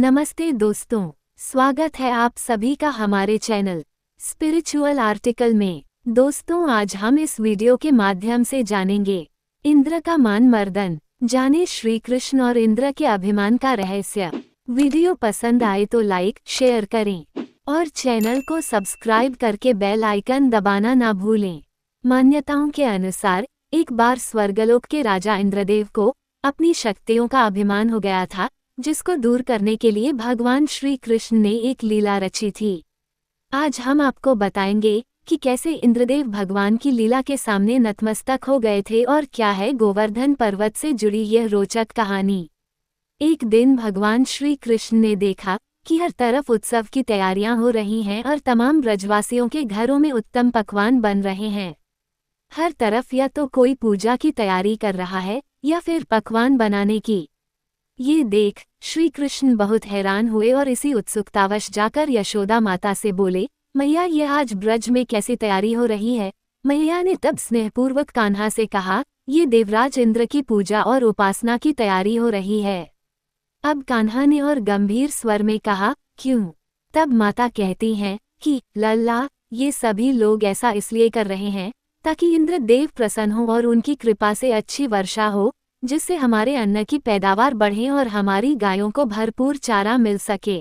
नमस्ते दोस्तों, स्वागत है आप सभी का हमारे चैनल स्पिरिचुअल आर्टिकल में। दोस्तों, आज हम इस वीडियो के माध्यम से जानेंगे इंद्र का मान मर्दन। जाने श्री कृष्ण और इंद्र के अभिमान का रहस्य। वीडियो पसंद आए तो लाइक शेयर करें और चैनल को सब्सक्राइब करके बेल आइकन दबाना ना भूलें। मान्यताओं के अनुसार एक बार स्वर्गलोक के राजा इंद्रदेव को अपनी शक्तियों का अभिमान हो गया था, जिसको दूर करने के लिए भगवान श्री कृष्ण ने एक लीला रची थी। आज हम आपको बताएंगे कि कैसे इंद्रदेव भगवान की लीला के सामने नतमस्तक हो गए थे और क्या है गोवर्धन पर्वत से जुड़ी यह रोचक कहानी। एक दिन भगवान श्री कृष्ण ने देखा कि हर तरफ उत्सव की तैयारियां हो रही हैं और तमाम ब्रजवासियों के घरों में उत्तम पकवान बन रहे हैं। हर तरफ या तो कोई पूजा की तैयारी कर रहा है या फिर पकवान बनाने की। ये देख श्री कृष्ण बहुत हैरान हुए और इसी उत्सुकतावश जाकर यशोदा माता से बोले, मैया यह आज ब्रज में कैसी तैयारी हो रही है। मैया ने तब स्नेहपूर्वक कान्हा से कहा, ये देवराज इंद्र की पूजा और उपासना की तैयारी हो रही है। अब कान्हा ने और गंभीर स्वर में कहा, क्यों? तब माता कहती हैं कि लल्ला, ये सभी लोग ऐसा इसलिए कर रहे हैं ताकि इंद्र देव प्रसन्न हो और उनकी कृपा से अच्छी वर्षा हो, जिससे हमारे अन्न की पैदावार बढ़े और हमारी गायों को भरपूर चारा मिल सके।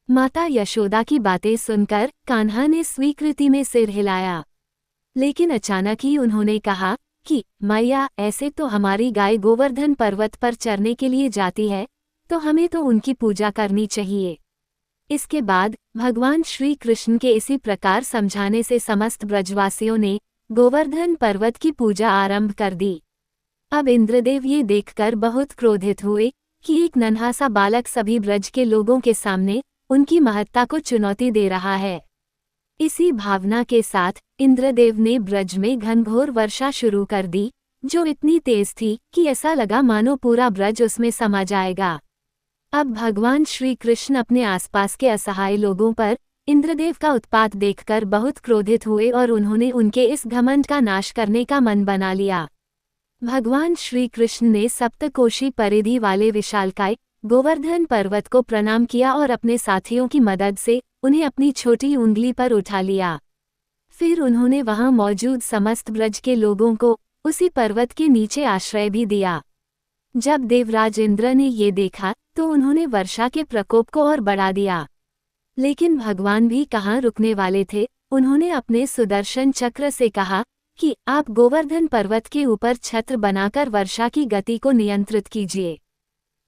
माता यशोदा की बातें सुनकर कान्हा ने स्वीकृति में सिर हिलाया, लेकिन अचानक ही उन्होंने कहा कि मैया, ऐसे तो हमारी गाय गोवर्धन पर्वत पर चरने के लिए जाती है, तो हमें तो उनकी पूजा करनी चाहिए। इसके बाद भगवान श्री कृष्ण के इसी प्रकार समझाने से समस्त ब्रजवासियों ने गोवर्धन पर्वत की पूजा आरंभ कर दी। अब इंद्रदेव ये देखकर बहुत क्रोधित हुए कि एक नन्हा सा बालक सभी ब्रज के लोगों के सामने उनकी महत्ता को चुनौती दे रहा है। इसी भावना के साथ इंद्रदेव ने ब्रज में घनघोर वर्षा शुरू कर दी, जो इतनी तेज थी कि ऐसा लगा मानो पूरा ब्रज उसमें समा जाएगा। अब भगवान श्री कृष्ण अपने आसपास के असहाय लोगों पर इंद्रदेव का उत्पात देखकर बहुत क्रोधित हुए और उन्होंने उनके इस घमंड का नाश करने का मन बना लिया। भगवान श्री कृष्ण ने सप्तकोशी परिधि वाले विशालकाय गोवर्धन पर्वत को प्रणाम किया और अपने साथियों की मदद से उन्हें अपनी छोटी उंगली पर उठा लिया। फिर उन्होंने वहां मौजूद समस्त ब्रज के लोगों को उसी पर्वत के नीचे आश्रय भी दिया। जब देवराज इंद्र ने ये देखा तो उन्होंने वर्षा के प्रकोप को और बढ़ा दिया, लेकिन भगवान भी कहाँ रुकने वाले थे। उन्होंने अपने सुदर्शन चक्र से कहा कि आप गोवर्धन पर्वत के ऊपर छत्र बनाकर वर्षा की गति को नियंत्रित कीजिए।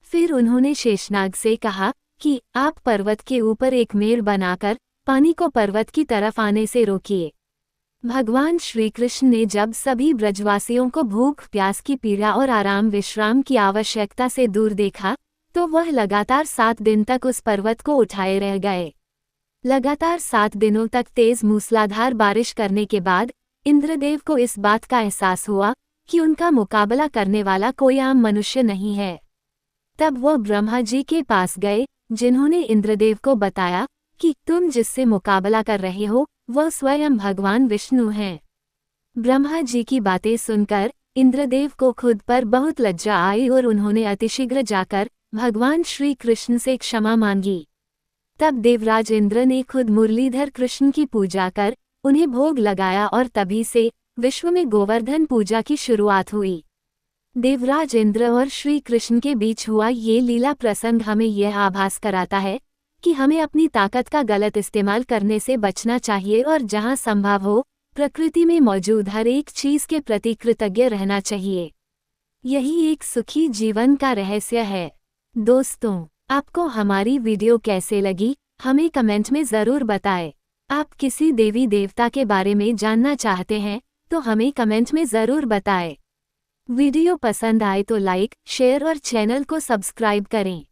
फिर उन्होंने शेषनाग से कहा कि आप पर्वत के ऊपर एक मेड़ बनाकर पानी को पर्वत की तरफ आने से रोकिए। भगवान श्री कृष्ण ने जब सभी ब्रजवासियों को भूख प्यास की पीड़ा और आराम विश्राम की आवश्यकता से दूर देखा, तो वह लगातार 7 दिन तक उस पर्वत को उठाए रह गए। लगातार 7 दिनों तक तेज मूसलाधार बारिश करने के बाद इंद्रदेव को इस बात का एहसास हुआ कि उनका मुकाबला करने वाला कोई आम मनुष्य नहीं है। तब वो ब्रह्मा जी के पास गए, जिन्होंने इंद्रदेव को बताया कि तुम जिससे मुकाबला कर रहे हो वह स्वयं भगवान विष्णु हैं। ब्रह्मा जी की बातें सुनकर इंद्रदेव को खुद पर बहुत लज्जा आई और उन्होंने अतिशीघ्र जाकर भगवान श्री कृष्ण से क्षमा मांगी। तब देवराज इंद्र ने खुद मुरलीधर कृष्ण की पूजा कर उन्हें भोग लगाया और तभी से विश्व में गोवर्धन पूजा की शुरुआत हुई। देवराज इंद्र और श्री कृष्ण के बीच हुआ ये लीला प्रसंग हमें यह आभास कराता है कि हमें अपनी ताकत का गलत इस्तेमाल करने से बचना चाहिए और जहां संभव हो प्रकृति में मौजूद हर एक चीज के प्रति कृतज्ञ रहना चाहिए। यही एक सुखी जीवन का रहस्य है। दोस्तों, आपको हमारी वीडियो कैसे लगी हमें कमेंट में ज़रूर बताएं। आप किसी देवी देवता के बारे में जानना चाहते हैं तो हमें कमेंट में ज़रूर बताएं। वीडियो पसंद आए तो लाइक शेयर और चैनल को सब्सक्राइब करें।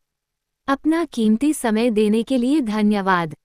अपना कीमती समय देने के लिए धन्यवाद।